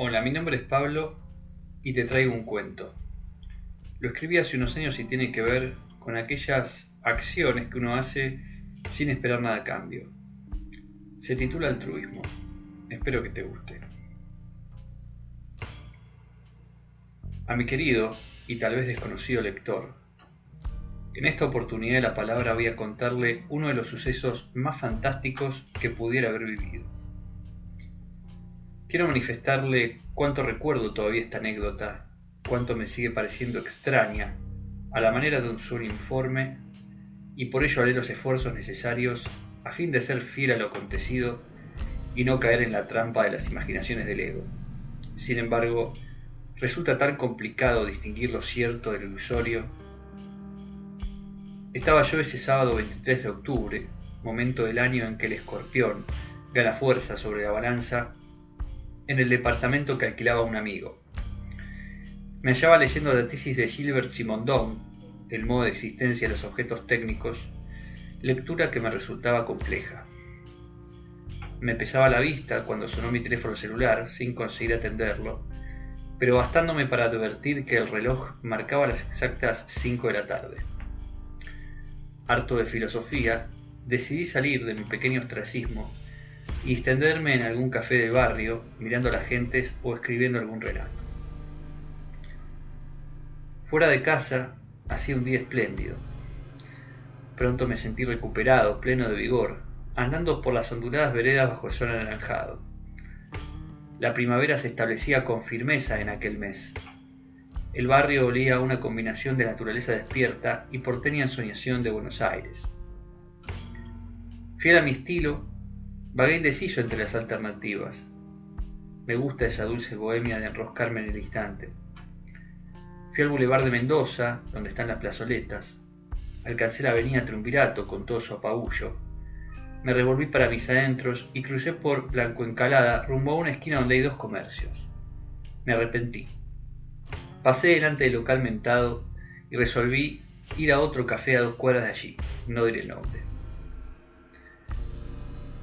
Hola, mi nombre es Pablo y te traigo un cuento. Lo escribí hace unos años y tiene que ver con aquellas acciones que uno hace sin esperar nada a cambio. Se titula Altruismo. Espero que te guste. A mi querido y tal vez desconocido lector, en esta oportunidad de la palabra voy a contarle uno de los sucesos más fantásticos que pudiera haber vivido. Quiero manifestarle cuánto recuerdo todavía esta anécdota, cuánto me sigue pareciendo extraña a la manera de un informe, y por ello haré los esfuerzos necesarios a fin de ser fiel a lo acontecido y no caer en la trampa de las imaginaciones del ego. Sin embargo, resulta tan complicado distinguir lo cierto del ilusorio. Estaba yo ese sábado 23 de octubre, momento del año en que el escorpión gana fuerza sobre la balanza, en el departamento que alquilaba un amigo. Me hallaba leyendo la tesis de Gilbert Simondon, El modo de existencia de los objetos técnicos, lectura que me resultaba compleja. Me pesaba la vista cuando sonó mi teléfono celular, sin conseguir atenderlo, pero bastándome para advertir que el reloj marcaba las exactas 5 de la tarde. Harto de filosofía, decidí salir de mi pequeño ostracismo y extenderme en algún café del barrio, mirando a las gentes o escribiendo algún relato. Fuera de casa, hacía un día espléndido. Pronto me sentí recuperado, pleno de vigor, andando por las onduladas veredas bajo el sol anaranjado. La primavera se establecía con firmeza en aquel mes. El barrio olía a una combinación de naturaleza despierta y porteña ensoñación de Buenos Aires. Fiel a mi estilo, vagué indeciso entre las alternativas. Me gusta esa dulce bohemia de enroscarme en el instante. Fui al Boulevard de Mendoza, donde están las plazoletas. Alcancé la avenida Triunvirato con todo su apabullo. Me revolví para mis adentros y crucé por Blanco Encalada rumbo a una esquina donde hay dos comercios. Me arrepentí. Pasé delante del local mentado y resolví ir a otro café a 2 cuadras de allí, no diré el nombre.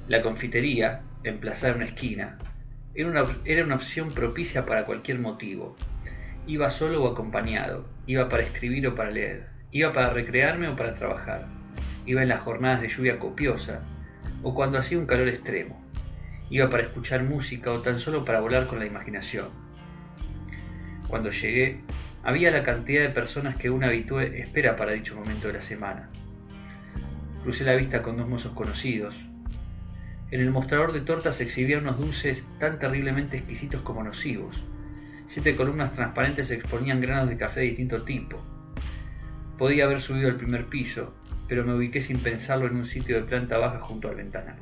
La confitería, emplazada en una esquina, era una opción propicia para cualquier motivo. Iba solo o acompañado, iba para escribir o para leer, iba para recrearme o para trabajar, iba en las jornadas de lluvia copiosa o cuando hacía un calor extremo, iba para escuchar música o tan solo para volar con la imaginación. Cuando llegué, había la cantidad de personas que un habitué espera para dicho momento de la semana. Crucé la vista con 2 mozos conocidos. En el mostrador de tortas se exhibían unos dulces tan terriblemente exquisitos como nocivos. 7 columnas transparentes exponían granos de café de distinto tipo. Podía haber subido al primer piso, pero me ubiqué sin pensarlo en un sitio de planta baja junto al ventanal.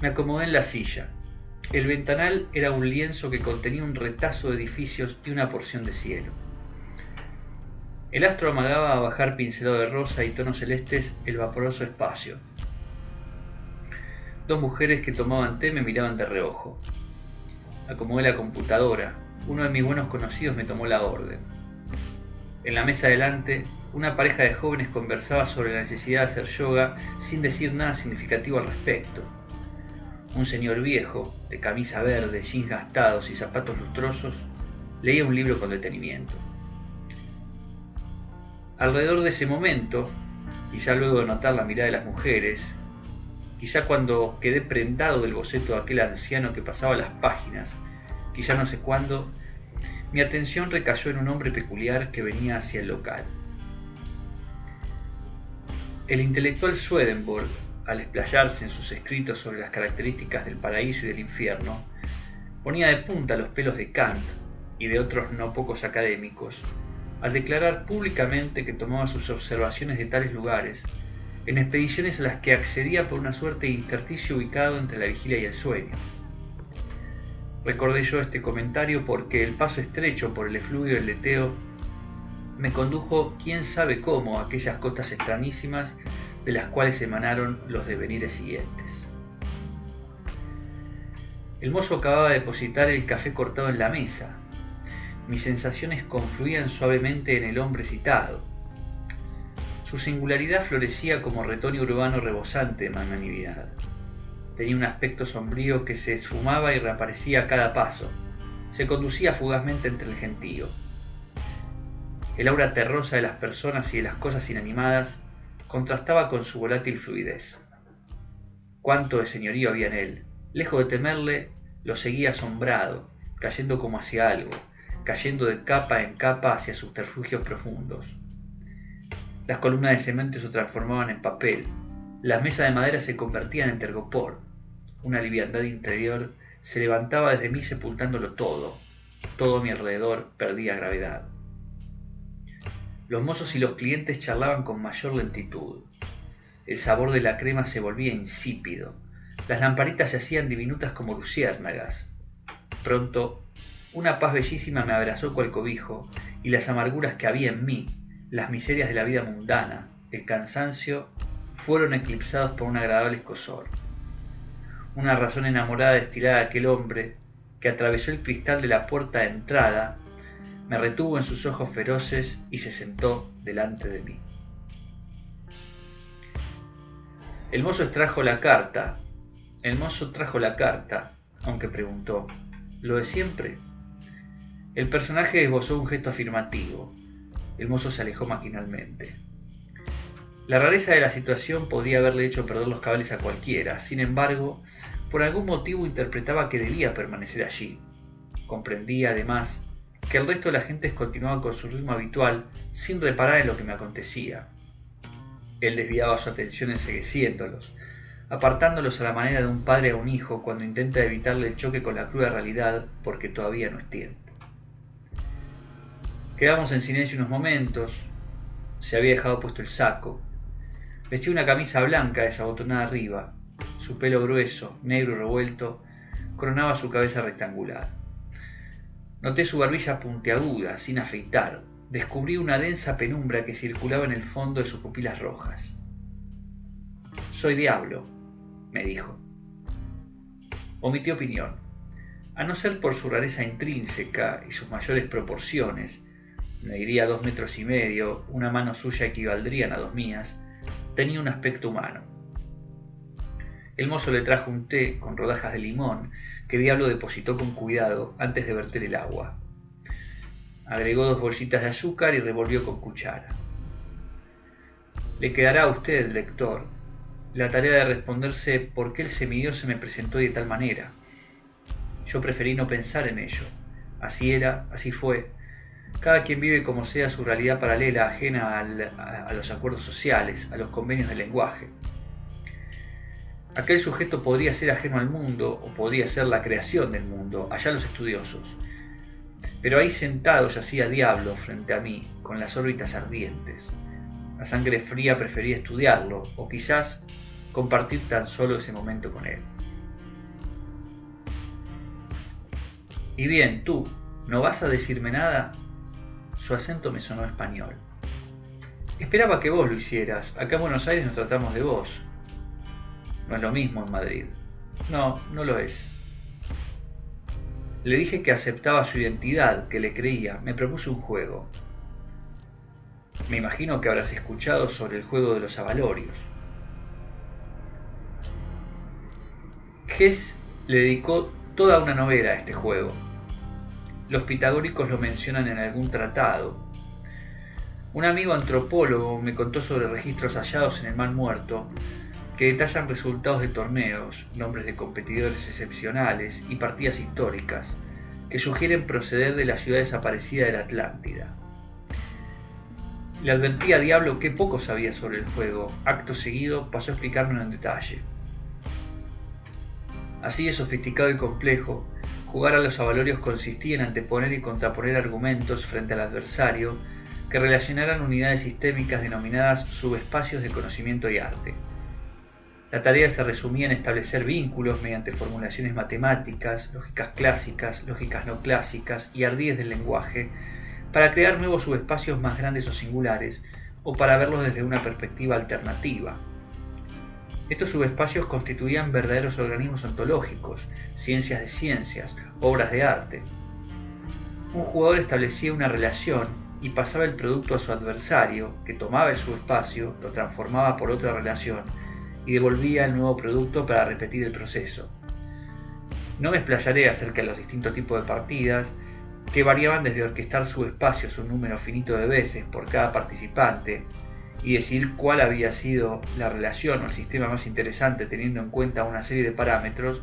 Me acomodé en la silla. El ventanal era un lienzo que contenía un retazo de edificios y una porción de cielo. El astro amagaba a bajar pincelado de rosa y tonos celestes el vaporoso espacio. 2 mujeres que tomaban té me miraban de reojo. Acomodé la computadora. Uno de mis buenos conocidos me tomó la orden. En la mesa delante, una pareja de jóvenes conversaba sobre la necesidad de hacer yoga sin decir nada significativo al respecto. Un señor viejo, de camisa verde, jeans gastados y zapatos lustrosos, leía un libro con detenimiento. Alrededor de ese momento, quizá luego de notar la mirada de las mujeres, quizá cuando quedé prendado del boceto de aquel anciano que pasaba las páginas, quizá no sé cuándo, mi atención recayó en un hombre peculiar que venía hacia el local. El intelectual Swedenborg, al explayarse en sus escritos sobre las características del paraíso y del infierno, ponía de punta los pelos de Kant y de otros no pocos académicos, al declarar públicamente que tomaba sus observaciones de tales lugares en expediciones a las que accedía por una suerte de intersticio ubicado entre la vigilia y el sueño. Recordé yo este comentario porque el paso estrecho por el efluvio del leteo me condujo quién sabe cómo a aquellas costas extrañísimas de las cuales emanaron los devenires siguientes. El mozo acababa de depositar el café cortado en la mesa. Mis sensaciones confluían suavemente en el hombre citado. Su singularidad florecía como retoño urbano rebosante de magnanimidad. Tenía un aspecto sombrío que se esfumaba y reaparecía a cada paso. Se conducía fugazmente entre el gentío. El aura terrosa de las personas y de las cosas inanimadas contrastaba con su volátil fluidez. Cuánto de señorío había en él. Lejos de temerle, lo seguía asombrado, cayendo como hacia algo, cayendo de capa en capa hacia subterfugios profundos. Las columnas de cemento se transformaban en papel, las mesas de madera se convertían en tergopor. Una liviandad interior se levantaba desde mí sepultándolo todo. Todo a mi alrededor perdía gravedad. Los mozos y los clientes charlaban con mayor lentitud. El sabor de la crema se volvía insípido. Las lamparitas se hacían diminutas como luciérnagas. Pronto, una paz bellísima me abrazó cual cobijo, y las amarguras que había en mí, las miserias de la vida mundana, el cansancio, fueron eclipsados por un agradable escozor. Una razón enamorada destilada de aquel hombre, que atravesó el cristal de la puerta de entrada, me retuvo en sus ojos feroces y se sentó delante de mí. El mozo trajo la carta, aunque preguntó, ¿lo de siempre? El personaje esbozó un gesto afirmativo. El mozo se alejó maquinalmente. La rareza de la situación podría haberle hecho perder los cabales a cualquiera. Sin embargo, por algún motivo interpretaba que debía permanecer allí. Comprendía, además, que el resto de la gente continuaba con su ritmo habitual sin reparar en lo que me acontecía. Él desviaba su atención encegueciéndolos, apartándolos a la manera de un padre a un hijo cuando intenta evitarle el choque con la cruda realidad porque todavía no es tiempo. Quedamos en silencio unos momentos. Se había dejado puesto el saco. Vestía una camisa blanca desabotonada arriba. Su pelo grueso, negro y revuelto, coronaba su cabeza rectangular. Noté su barbilla puntiaguda, sin afeitar. Descubrí una densa penumbra que circulaba en el fondo de sus pupilas rojas. «Soy Diablo», me dijo. Omití opinión. A no ser por su rareza intrínseca y sus mayores proporciones, mediría 2,5 metros, una mano suya equivaldrían a 2 mías, tenía un aspecto humano. El mozo le trajo un té con rodajas de limón que Diablo depositó con cuidado antes de verter el agua. Agregó 2 bolsitas de azúcar y revolvió con cuchara. Le quedará a usted, lector, la tarea de responderse por qué el semidios se me presentó de tal manera. Yo preferí no pensar en ello. Así era, así fue. Cada quien vive como sea su realidad paralela, ajena a los acuerdos sociales, a los convenios del lenguaje. Aquel sujeto podría ser ajeno al mundo o podría ser la creación del mundo, allá los estudiosos. Pero ahí sentado yacía Diablo frente a mí, con las órbitas ardientes. La sangre fría prefería estudiarlo, o quizás compartir tan solo ese momento con él. Y bien, tú, ¿no vas a decirme nada? Su acento me sonó español. Esperaba que vos lo hicieras. Acá en Buenos Aires nos tratamos de vos. No es lo mismo en Madrid. No, no lo es. Le dije que aceptaba su identidad, que le creía. Me propuso un juego. Me imagino que habrás escuchado sobre el juego de los avalorios. Hess le dedicó toda una novela a este juego. Los pitagóricos lo mencionan en algún tratado. Un amigo antropólogo me contó sobre registros hallados en el Mar Muerto que detallan resultados de torneos, nombres de competidores excepcionales y partidas históricas que sugieren proceder de la ciudad desaparecida de la Atlántida. Le advertí a Diablo que poco sabía sobre el juego. Acto seguido pasó a explicármelo en detalle. Así de sofisticado y complejo, jugar a los avalorios consistía en anteponer y contraponer argumentos frente al adversario que relacionaran unidades sistémicas denominadas subespacios de conocimiento y arte. La tarea se resumía en establecer vínculos mediante formulaciones matemáticas, lógicas clásicas, lógicas no clásicas y ardíes del lenguaje, para crear nuevos subespacios más grandes o singulares, o para verlos desde una perspectiva alternativa. Estos subespacios constituían verdaderos organismos ontológicos, ciencias de ciencias, obras de arte. Un jugador establecía una relación y pasaba el producto a su adversario, que tomaba el subespacio, lo transformaba por otra relación y devolvía el nuevo producto para repetir el proceso. No me explayaré acerca de los distintos tipos de partidas, que variaban desde orquestar subespacios un número finito de veces por cada participante y decidir cuál había sido la relación o el sistema más interesante teniendo en cuenta una serie de parámetros,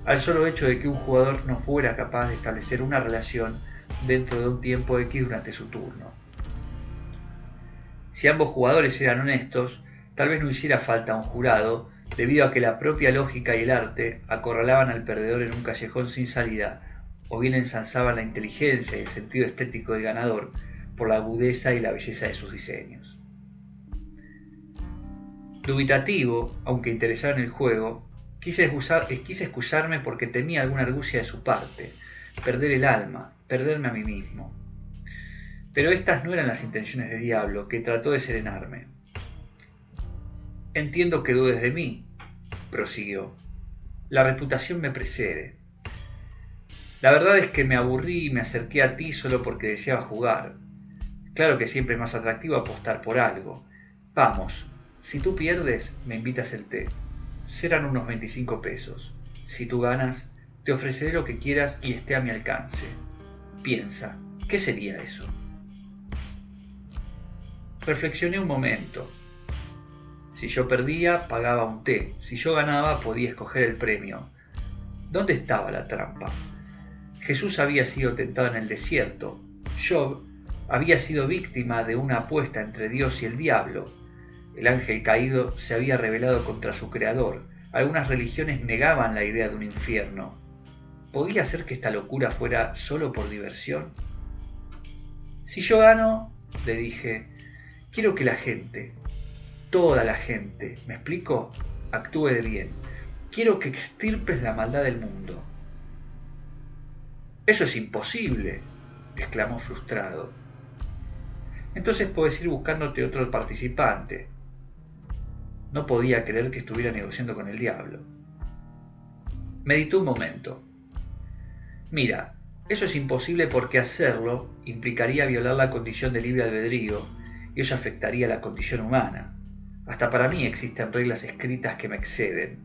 al solo hecho de que un jugador no fuera capaz de establecer una relación dentro de un tiempo X durante su turno. Si ambos jugadores eran honestos, tal vez no hiciera falta un jurado, debido a que la propia lógica y el arte acorralaban al perdedor en un callejón sin salida, o bien ensalzaban la inteligencia y el sentido estético del ganador por la agudeza y la belleza de sus diseños. Dubitativo, aunque interesado en el juego, quise excusarme porque temía alguna argucia de su parte, perder el alma, perderme a mí mismo. Pero estas no eran las intenciones de Diablo, que trató de serenarme. Entiendo que dudes de mí, prosiguió. La reputación me precede. La verdad es que me aburrí y me acerqué a ti solo porque deseaba jugar. Claro que siempre es más atractivo apostar por algo. Vamos, si tú pierdes, me invitas el té. Serán unos 25 pesos. Si tú ganas, te ofreceré lo que quieras y esté a mi alcance. Piensa, ¿qué sería eso? Reflexioné un momento. Si yo perdía, pagaba un té. Si yo ganaba, podía escoger el premio. ¿Dónde estaba la trampa? Jesús había sido tentado en el desierto. Job había sido víctima de una apuesta entre Dios y el diablo. El ángel caído se había rebelado contra su creador. Algunas religiones negaban la idea de un infierno. ¿Podía ser que esta locura fuera solo por diversión? Si yo gano, le dije, quiero que la gente, toda la gente, ¿me explico?, actúe de bien. Quiero que extirpes la maldad del mundo. Eso es imposible, exclamó frustrado. Entonces puedes ir buscándote otro participante. No podía creer que estuviera negociando con el diablo. Meditó un momento. Mira, eso es imposible porque hacerlo implicaría violar la condición de libre albedrío y eso afectaría la condición humana. Hasta para mí existen reglas escritas que me exceden.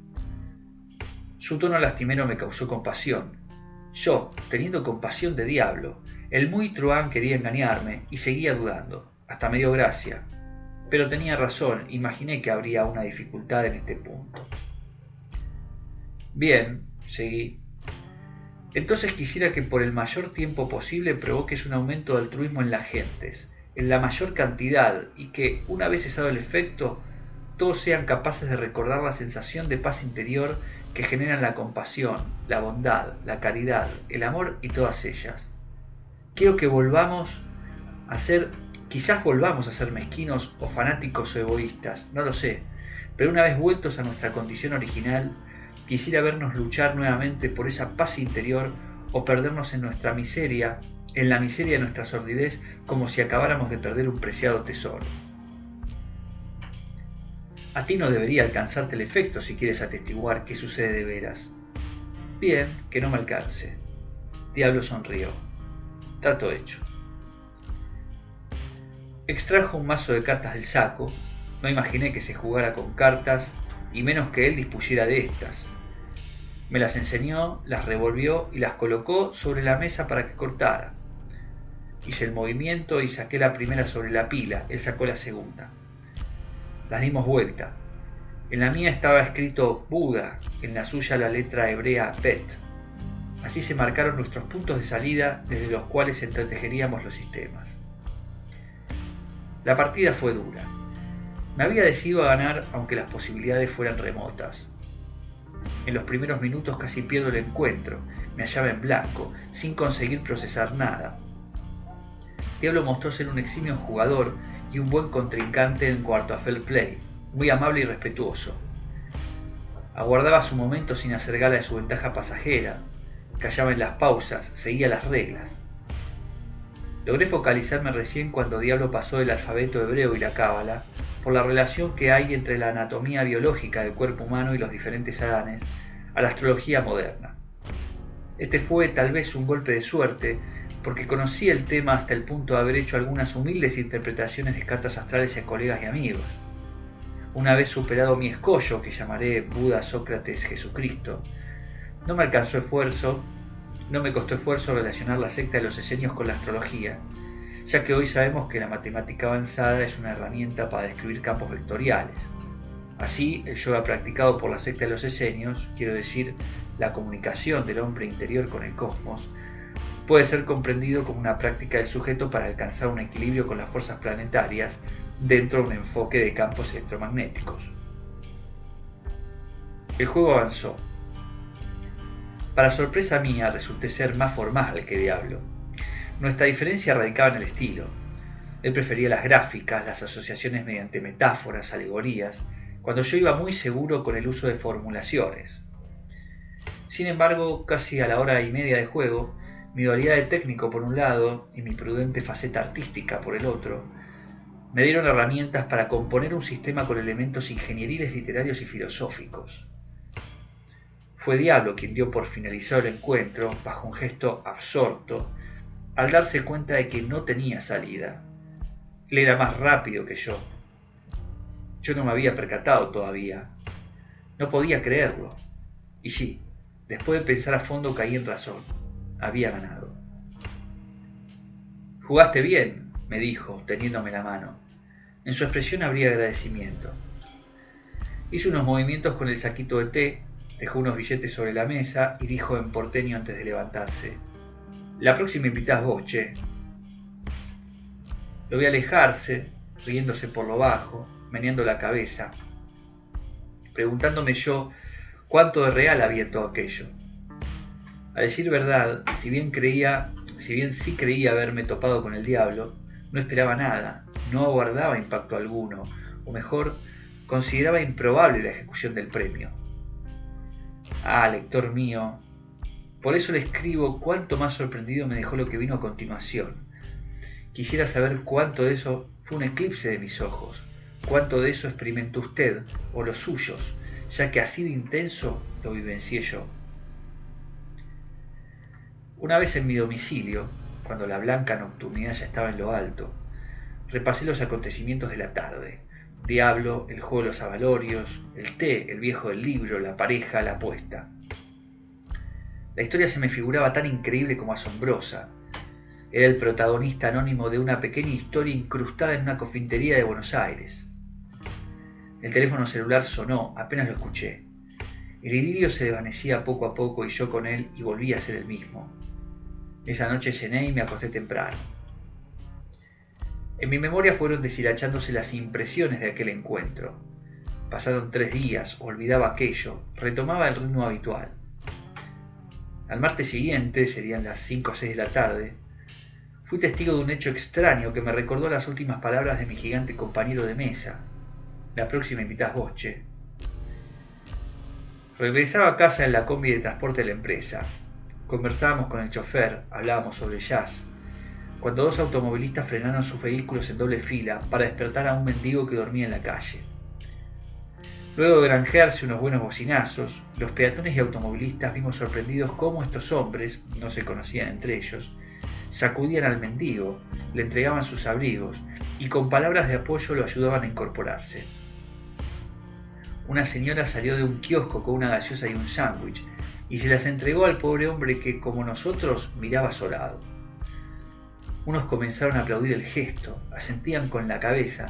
Su tono lastimero me causó compasión. Yo, teniendo compasión de diablo, el muy truán quería engañarme y seguía dudando. Hasta me dio gracia. Pero tenía razón, imaginé que habría una dificultad en este punto. Bien, seguí. Entonces quisiera que por el mayor tiempo posible provoques un aumento de altruismo en las gentes, en la mayor cantidad, y que, una vez cesado el efecto, todos sean capaces de recordar la sensación de paz interior que generan la compasión, la bondad, la caridad, el amor y todas ellas. Quiero que quizás volvamos a ser mezquinos o fanáticos o egoístas, no lo sé, pero una vez vueltos a nuestra condición original, quisiera vernos luchar nuevamente por esa paz interior o perdernos en nuestra miseria, en la miseria de nuestra sordidez, como si acabáramos de perder un preciado tesoro. A ti no debería alcanzarte el efecto si quieres atestiguar qué sucede de veras. Bien, que no me alcance. Diablo sonrió. Trato hecho. Extrajo un mazo de cartas del saco. No imaginé que se jugara con cartas, y menos que él dispusiera de estas. Me las enseñó, las revolvió y las colocó sobre la mesa para que cortara. Hice el movimiento y saqué la primera sobre la pila, él sacó la segunda. Las dimos vuelta. En la mía estaba escrito Buda, en la suya la letra hebrea Bet. Así se marcaron nuestros puntos de salida desde los cuales entretejeríamos los sistemas. La partida fue dura. Me había decidido a ganar aunque las posibilidades fueran remotas. En los primeros minutos casi pierdo el encuentro, me hallaba en blanco, sin conseguir procesar nada. Diablo mostró ser un eximio jugador y un buen contrincante en cuanto a fair play, muy amable y respetuoso. Aguardaba su momento sin hacer gala de su ventaja pasajera, callaba en las pausas, seguía las reglas. Logré focalizarme recién cuando Diablo pasó del alfabeto hebreo y la cábala, por la relación que hay entre la anatomía biológica del cuerpo humano y los diferentes Adanes, a la astrología moderna. Este fue tal vez un golpe de suerte, porque conocí el tema hasta el punto de haber hecho algunas humildes interpretaciones de cartas astrales a colegas y amigos. Una vez superado mi escollo, que llamaré Buda, Sócrates, Jesucristo, no me costó esfuerzo relacionar la secta de los esenios con la astrología, ya que hoy sabemos que la matemática avanzada es una herramienta para describir campos vectoriales. Así, el yoga practicado por la secta de los esenios, quiero decir, la comunicación del hombre interior con el cosmos, puede ser comprendido como una práctica del sujeto para alcanzar un equilibrio con las fuerzas planetarias dentro de un enfoque de campos electromagnéticos. El juego avanzó. Para sorpresa mía, resulté ser más formal que Diablo. Nuestra diferencia radicaba en el estilo. Él prefería las gráficas, las asociaciones mediante metáforas, alegorías, cuando yo iba muy seguro con el uso de formulaciones. Sin embargo, casi a la hora y media de juego, mi dualidad de técnico por un lado y mi prudente faceta artística por el otro, me dieron herramientas para componer un sistema con elementos ingenieriles, literarios y filosóficos. Fue Diablo quien dio por finalizado el encuentro, bajo un gesto absorto, al darse cuenta de que no tenía salida. Él era más rápido que yo. Yo no me había percatado todavía. No podía creerlo. Y sí, después de pensar a fondo caí en razón. Había ganado. «Jugaste bien», me dijo, tendiéndome la mano. En su expresión habría agradecimiento. Hizo unos movimientos con el saquito de té, dejó unos billetes sobre la mesa y dijo en porteño antes de levantarse: «La próxima invitás vos, che». Lo vi alejarse, riéndose por lo bajo, meneando la cabeza, preguntándome yo cuánto de real había en todo aquello. A decir verdad, si bien sí creía haberme topado con el diablo, no esperaba nada, no aguardaba impacto alguno, o mejor, consideraba improbable la ejecución del premio. Ah, lector mío, por eso le escribo cuánto más sorprendido me dejó lo que vino a continuación. Quisiera saber cuánto de eso fue un eclipse de mis ojos, cuánto de eso experimentó usted o los suyos, ya que así de intenso lo vivencié yo. Una vez en mi domicilio, cuando la blanca nocturnidad ya estaba en lo alto, repasé los acontecimientos de la tarde: Diablo, el juego de los avalorios, el té, el viejo del libro, la pareja, la apuesta. La historia se me figuraba tan increíble como asombrosa. Era el protagonista anónimo de una pequeña historia incrustada en una cofintería de Buenos Aires. El teléfono celular sonó, apenas lo escuché. El idilio se desvanecía poco a poco y yo con él, y volví a ser el mismo. Esa noche cené y me acosté temprano. En mi memoria fueron deshilachándose las impresiones de aquel encuentro. Pasaron 3 días, olvidaba aquello, retomaba el ritmo habitual. Al martes siguiente, serían las 5 o 6 de la tarde, fui testigo de un hecho extraño que me recordó las últimas palabras de mi gigante compañero de mesa: «La próxima invitás vos, che». Regresaba a casa en la combi de transporte de la empresa. Conversábamos con el chofer, hablábamos sobre jazz, cuando 2 automovilistas frenaron sus vehículos en doble fila para despertar a un mendigo que dormía en la calle. Luego de granjearse unos buenos bocinazos, los peatones y automovilistas vimos sorprendidos cómo estos hombres, no se conocían entre ellos, sacudían al mendigo, le entregaban sus abrigos y con palabras de apoyo lo ayudaban a incorporarse. Una señora salió de un kiosco con una gaseosa y un sándwich y se las entregó al pobre hombre que, como nosotros, miraba azorado. Unos comenzaron a aplaudir el gesto, asentían con la cabeza,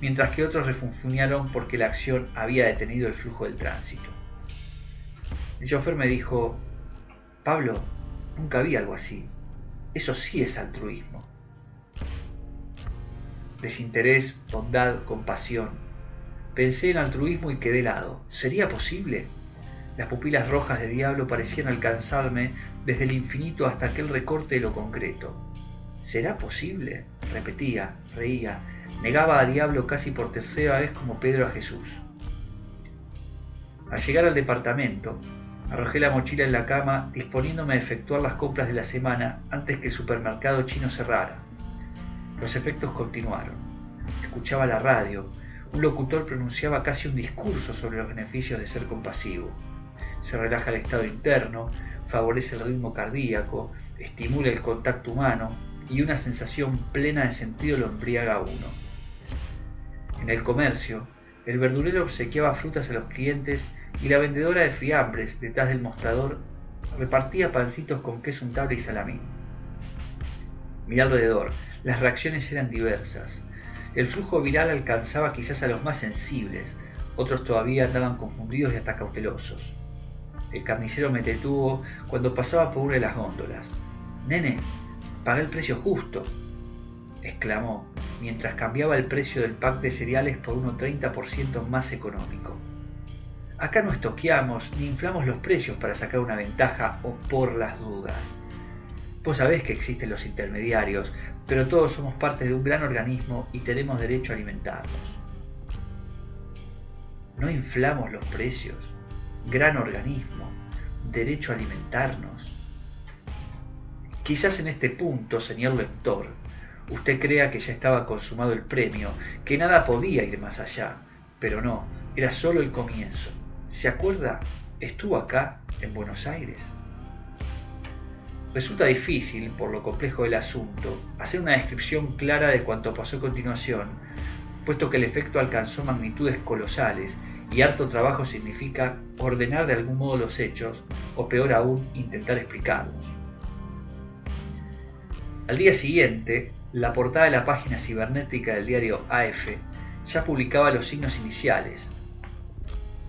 mientras que otros refunfuñaron porque la acción había detenido el flujo del tránsito. El chofer me dijo: «Pablo, nunca vi algo así. Eso sí es altruismo». Desinterés, bondad, compasión. Pensé en altruismo y quedé helado. ¿Sería posible? Las pupilas rojas de Diablo parecían alcanzarme desde el infinito hasta aquel recorte de lo concreto. ¿Será posible? Repetía, reía, negaba a Diablo casi por tercera vez como Pedro a Jesús. Al llegar al departamento, arrojé la mochila en la cama, disponiéndome a efectuar las compras de la semana antes que el supermercado chino cerrara. Los efectos continuaron. Escuchaba la radio. Un locutor pronunciaba casi un discurso sobre los beneficios de ser compasivo. Se relaja el estado interno, favorece el ritmo cardíaco, estimula el contacto humano y una sensación plena de sentido lo embriaga a uno. En el comercio, El verdulero obsequiaba frutas a los clientes y la vendedora de fiambres, detrás del mostrador, repartía pancitos con queso untable y salamín. Miré alrededor, las reacciones eran diversas. El flujo viral alcanzaba quizás a los más sensibles, otros todavía andaban confundidos y hasta cautelosos. El carnicero me detuvo cuando pasaba por una de las góndolas. «Nene, paga el precio justo», exclamó, mientras cambiaba el precio del pack de cereales por uno 30% más económico. «Acá no estoqueamos ni inflamos los precios para sacar una ventaja o por las dudas. Vos sabés que existen los intermediarios, pero todos somos parte de un gran organismo y tenemos derecho a alimentarnos». ¿No inflamos los precios? Gran organismo, derecho a alimentarnos. Quizás en este punto, señor lector, usted crea que ya estaba consumado el premio, que nada podía ir más allá, pero no, era solo el comienzo. ¿Se acuerda? Estuvo acá, en Buenos Aires. Resulta difícil, por lo complejo del asunto, hacer una descripción clara de cuanto pasó a continuación, puesto que el efecto alcanzó magnitudes colosales y harto trabajo significa ordenar de algún modo los hechos, o peor aún, intentar explicarlos. Al día siguiente, la portada de la página cibernética del diario AF ya publicaba los signos iniciales: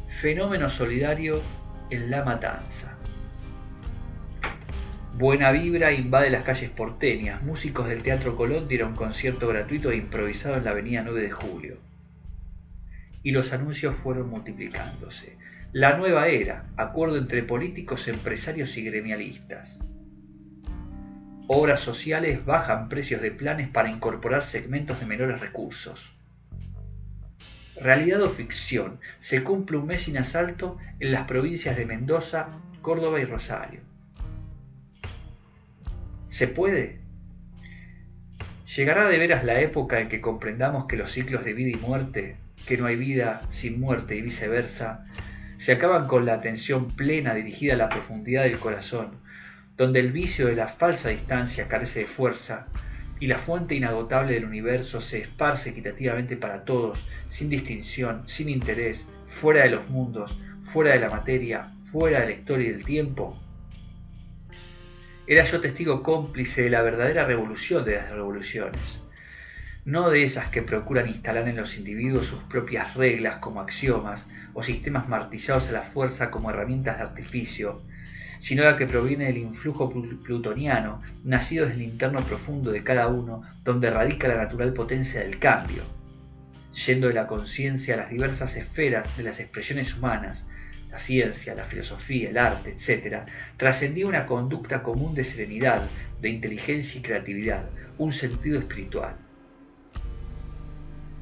fenómeno solidario en La Matanza. Buena vibra invade las calles porteñas. Músicos del Teatro Colón dieron concierto gratuito e improvisado en la avenida 9 de Julio. Y los anuncios fueron multiplicándose. La nueva era, acuerdo entre políticos, empresarios y gremialistas. Obras sociales bajan precios de planes para incorporar segmentos de menores recursos. Realidad o ficción, se cumple un mes sin asalto en las provincias de Mendoza, Córdoba y Rosario. ¿Se puede? ¿Llegará de veras la época en que comprendamos que los ciclos de vida y muerte, que no hay vida sin muerte y viceversa, se acaban con la atención plena dirigida a la profundidad del corazón, donde el vicio de la falsa distancia carece de fuerza y la fuente inagotable del universo se esparce equitativamente para todos, sin distinción, sin interés, fuera de los mundos, fuera de la materia, fuera de la historia y del tiempo? Era yo testigo cómplice de la verdadera revolución de las revoluciones, no de esas que procuran instalar en los individuos sus propias reglas como axiomas o sistemas martillados a la fuerza como herramientas de artificio, sino la que proviene del influjo plutoniano, nacido desde el interno profundo de cada uno, donde radica la natural potencia del cambio. Yendo de la conciencia a las diversas esferas de las expresiones humanas, la ciencia, la filosofía, el arte, etc., trascendía una conducta común de serenidad, de inteligencia y creatividad, un sentido espiritual.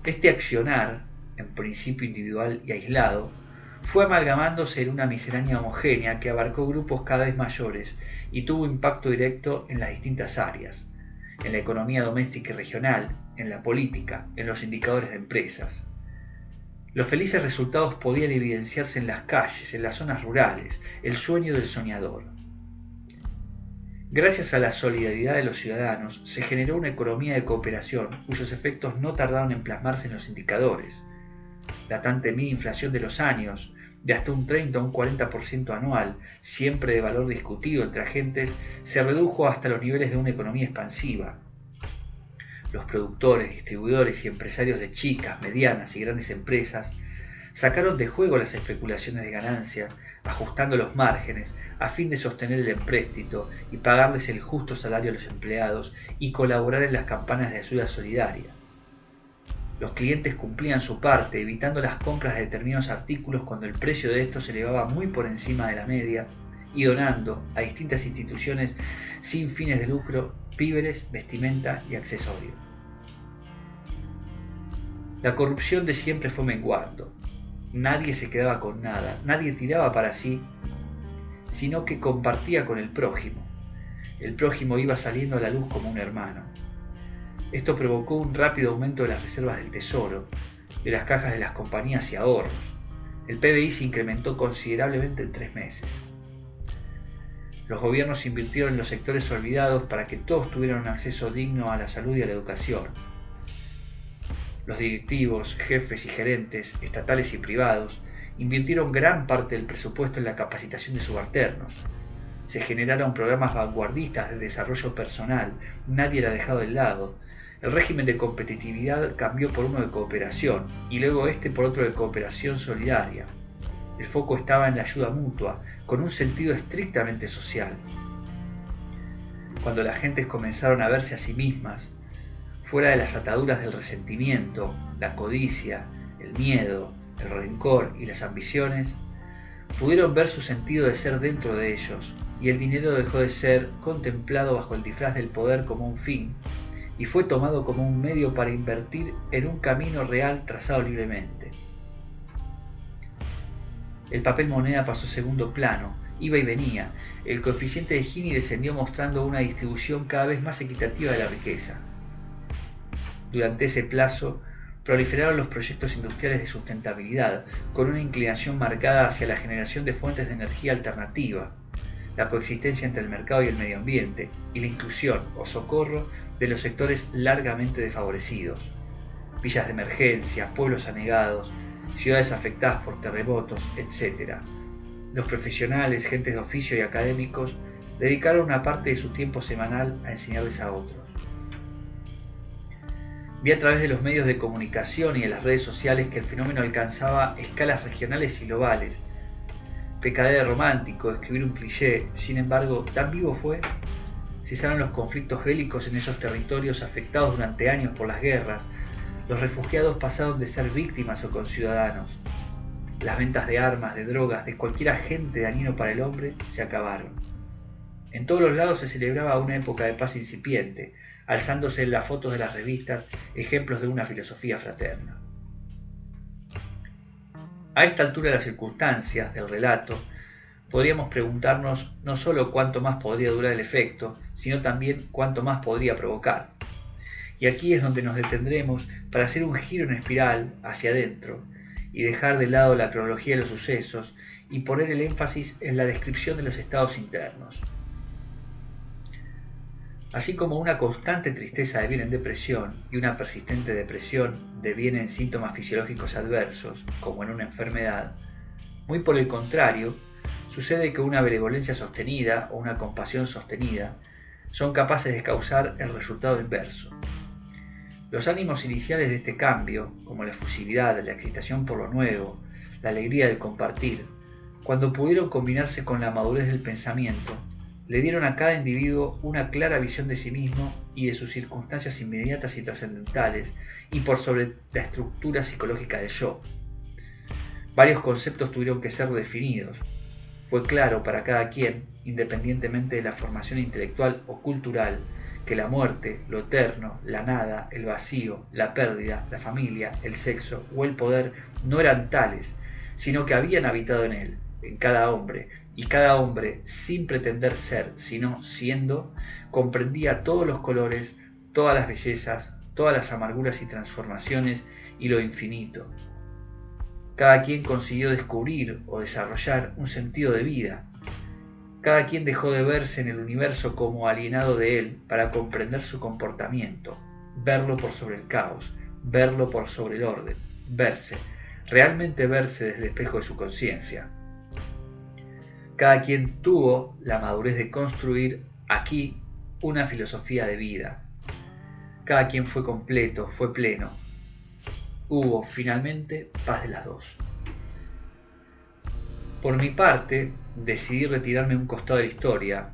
Este accionar, en principio individual y aislado, fue amalgamándose en una miscelánea homogénea que abarcó grupos cada vez mayores y tuvo impacto directo en las distintas áreas, en la economía doméstica y regional, en la política, en los indicadores de empresas. Los felices resultados podían evidenciarse en las calles, en las zonas rurales, el sueño del soñador. Gracias a la solidaridad de los ciudadanos, se generó una economía de cooperación cuyos efectos no tardaron en plasmarse en los indicadores. La tan temida inflación de los años, de hasta un 30 o un 40% anual, siempre de valor discutido entre agentes, se redujo hasta los niveles de una economía expansiva. Los productores, distribuidores y empresarios de chicas, medianas y grandes empresas sacaron de juego las especulaciones de ganancia, ajustando los márgenes a fin de sostener el empréstito y pagarles el justo salario a los empleados y colaborar en las campañas de ayuda solidaria. Los clientes cumplían su parte, evitando las compras de determinados artículos cuando el precio de estos se elevaba muy por encima de la media y donando a distintas instituciones sin fines de lucro víveres, vestimenta y accesorios. La corrupción de siempre fue menguando. Nadie se quedaba con nada, nadie tiraba para sí, sino que compartía con el prójimo. El prójimo iba saliendo a la luz como un hermano. Esto provocó un rápido aumento de las reservas del tesoro, de las cajas de las compañías y ahorros. El PBI se incrementó considerablemente en 3 meses. Los gobiernos invirtieron en los sectores olvidados para que todos tuvieran un acceso digno a la salud y a la educación. Los directivos, jefes y gerentes, estatales y privados, invirtieron gran parte del presupuesto en la capacitación de subalternos. Se generaron programas vanguardistas de desarrollo personal, nadie era dejado de lado. El régimen de competitividad cambió por uno de cooperación, y luego este por otro de cooperación solidaria. El foco estaba en la ayuda mutua, con un sentido estrictamente social. Cuando las gentes comenzaron a verse a sí mismas, fuera de las ataduras del resentimiento, la codicia, el miedo, el rencor y las ambiciones, pudieron ver su sentido de ser dentro de ellos, y el dinero dejó de ser contemplado bajo el disfraz del poder como un fin, y fue tomado como un medio para invertir en un camino real trazado libremente. El papel moneda pasó a segundo plano, iba y venía. El coeficiente de Gini descendió mostrando una distribución cada vez más equitativa de la riqueza. Durante ese plazo, proliferaron los proyectos industriales de sustentabilidad, con una inclinación marcada hacia la generación de fuentes de energía alternativa, la coexistencia entre el mercado y el medio ambiente, y la inclusión o socorro de los sectores largamente desfavorecidos. Villas de emergencia, pueblos anegados, ciudades afectadas por terremotos, etc. Los profesionales, gentes de oficio y académicos dedicaron una parte de su tiempo semanal a enseñarles a otros. Vi a través de los medios de comunicación y de las redes sociales que el fenómeno alcanzaba escalas regionales y globales. Pecaría de romántico, escribir un cliché, sin embargo, tan vivo fue. Cesaron los conflictos bélicos en esos territorios afectados durante años por las guerras. Los refugiados pasaron de ser víctimas o conciudadanos. Las ventas de armas, de drogas, de cualquier agente dañino para el hombre, se acabaron. En todos los lados se celebraba una época de paz incipiente, alzándose en las fotos de las revistas ejemplos de una filosofía fraterna. A esta altura de las circunstancias del relato, podríamos preguntarnos no solo cuánto más podría durar el efecto, sino también cuánto más podría provocar. Y aquí es donde nos detendremos para hacer un giro en espiral hacia adentro y dejar de lado la cronología de los sucesos y poner el énfasis en la descripción de los estados internos. Así como una constante tristeza deviene en depresión y una persistente depresión deviene en síntomas fisiológicos adversos, como en una enfermedad, muy por el contrario, sucede que una benevolencia sostenida o una compasión sostenida son capaces de causar el resultado inverso. Los ánimos iniciales de este cambio, como la efusividad, la excitación por lo nuevo, la alegría del compartir, cuando pudieron combinarse con la madurez del pensamiento, le dieron a cada individuo una clara visión de sí mismo y de sus circunstancias inmediatas y trascendentales, y por sobre la estructura psicológica del yo. Varios conceptos tuvieron que ser definidos. Fue claro para cada quien, independientemente de la formación intelectual o cultural, que la muerte, lo eterno, la nada, el vacío, la pérdida, la familia, el sexo o el poder no eran tales, sino que habían habitado en él, en cada hombre, y cada hombre, sin pretender ser, sino siendo, comprendía todos los colores, todas las bellezas, todas las amarguras y transformaciones y lo infinito. Cada quien consiguió descubrir o desarrollar un sentido de vida. Cada quien dejó de verse en el universo como alienado de él para comprender su comportamiento, verlo por sobre el caos, verlo por sobre el orden, verse, realmente verse desde el espejo de su conciencia. Cada quien tuvo la madurez de construir aquí una filosofía de vida. Cada quien fue completo, fue pleno. Hubo, finalmente, paz de las dos. Por mi parte, decidí retirarme a un costado de la historia,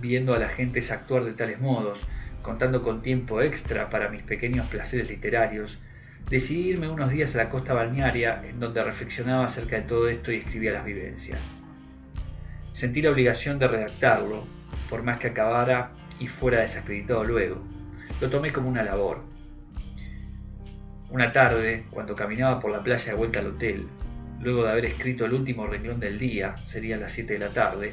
viendo a la gente actuar de tales modos, contando con tiempo extra para mis pequeños placeres literarios. Decidí irme unos días a la costa balnearia, en donde reflexionaba acerca de todo esto y escribía las vivencias. Sentí la obligación de redactarlo, por más que acabara y fuera desacreditado luego. Lo tomé como una labor. Una tarde, cuando caminaba por la playa de vuelta al hotel, luego de haber escrito el último renglón del día, serían las 7 de la tarde,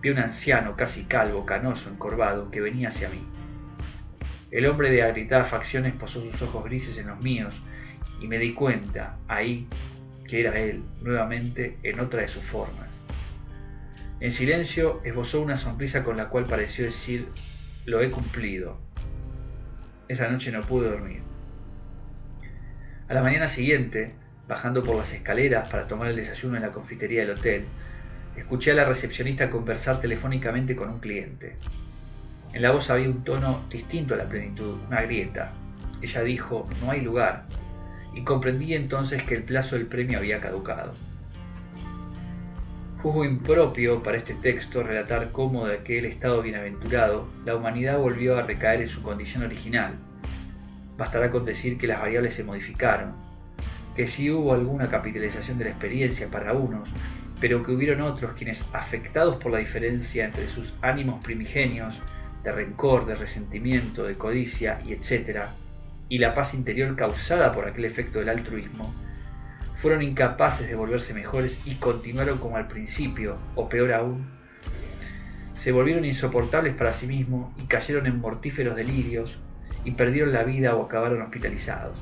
vi a un anciano casi calvo, canoso, encorvado, que venía hacia mí. El hombre de agritadas facciones posó sus ojos grises en los míos y me di cuenta, ahí, que era él, nuevamente, en otra de sus formas. En silencio esbozó una sonrisa con la cual pareció decir: lo he cumplido. Esa noche no pude dormir. A la mañana siguiente, bajando por las escaleras para tomar el desayuno en la confitería del hotel, escuché a la recepcionista conversar telefónicamente con un cliente. En la voz había un tono distinto a la plenitud, una grieta. Ella dijo: "No hay lugar", y comprendí entonces que el plazo del premio había caducado. Juzgo impropio para este texto relatar cómo de aquel estado bienaventurado la humanidad volvió a recaer en su condición original. Bastará con decir que las variables se modificaron, que sí hubo alguna capitalización de la experiencia para unos, pero que hubieron otros quienes, afectados por la diferencia entre sus ánimos primigenios, de rencor, de resentimiento, de codicia y etc., y la paz interior causada por aquel efecto del altruismo, fueron incapaces de volverse mejores y continuaron como al principio, o peor aún, se volvieron insoportables para sí mismos y cayeron en mortíferos delirios y perdieron la vida o acabaron hospitalizados.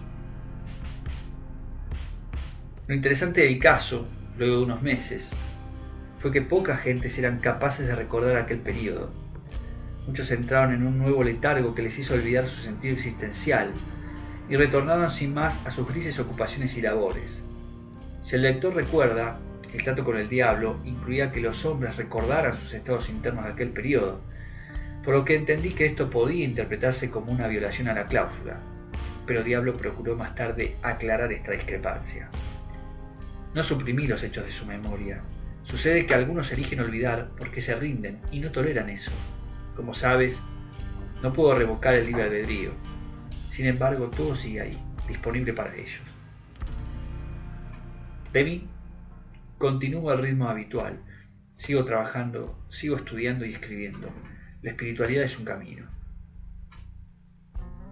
Lo interesante del caso, luego de unos meses, fue que pocas gentes eran capaces de recordar aquel período. Muchos entraron en un nuevo letargo que les hizo olvidar su sentido existencial y retornaron sin más a sus grises ocupaciones y labores. Si el lector recuerda, el trato con el diablo incluía que los hombres recordaran sus estados internos de aquel periodo, por lo que entendí que esto podía interpretarse como una violación a la cláusula, pero el diablo procuró más tarde aclarar esta discrepancia. No suprimí los hechos de su memoria. Sucede que algunos eligen olvidar porque se rinden y no toleran eso. Como sabes, no puedo revocar el libre albedrío. Sin embargo, todo sigue ahí, disponible para ellos. De mí, continúo al ritmo habitual. Sigo trabajando, sigo estudiando y escribiendo. La espiritualidad es un camino.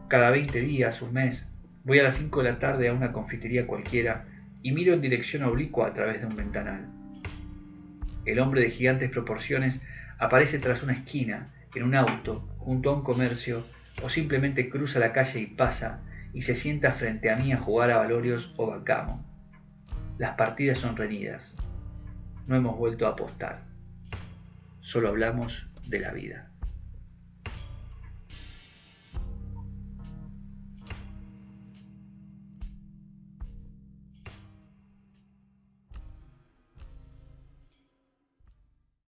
Cada 20 días, un mes, voy a las 5 de la tarde a una confitería cualquiera y miro en dirección oblicua a través de un ventanal. El hombre de gigantes proporciones aparece tras una esquina, en un auto, junto a un comercio, o simplemente cruza la calle y pasa, y se sienta frente a mí a jugar a balorios o backgammon. Las partidas son reñidas. No hemos vuelto a apostar. Solo hablamos de la vida.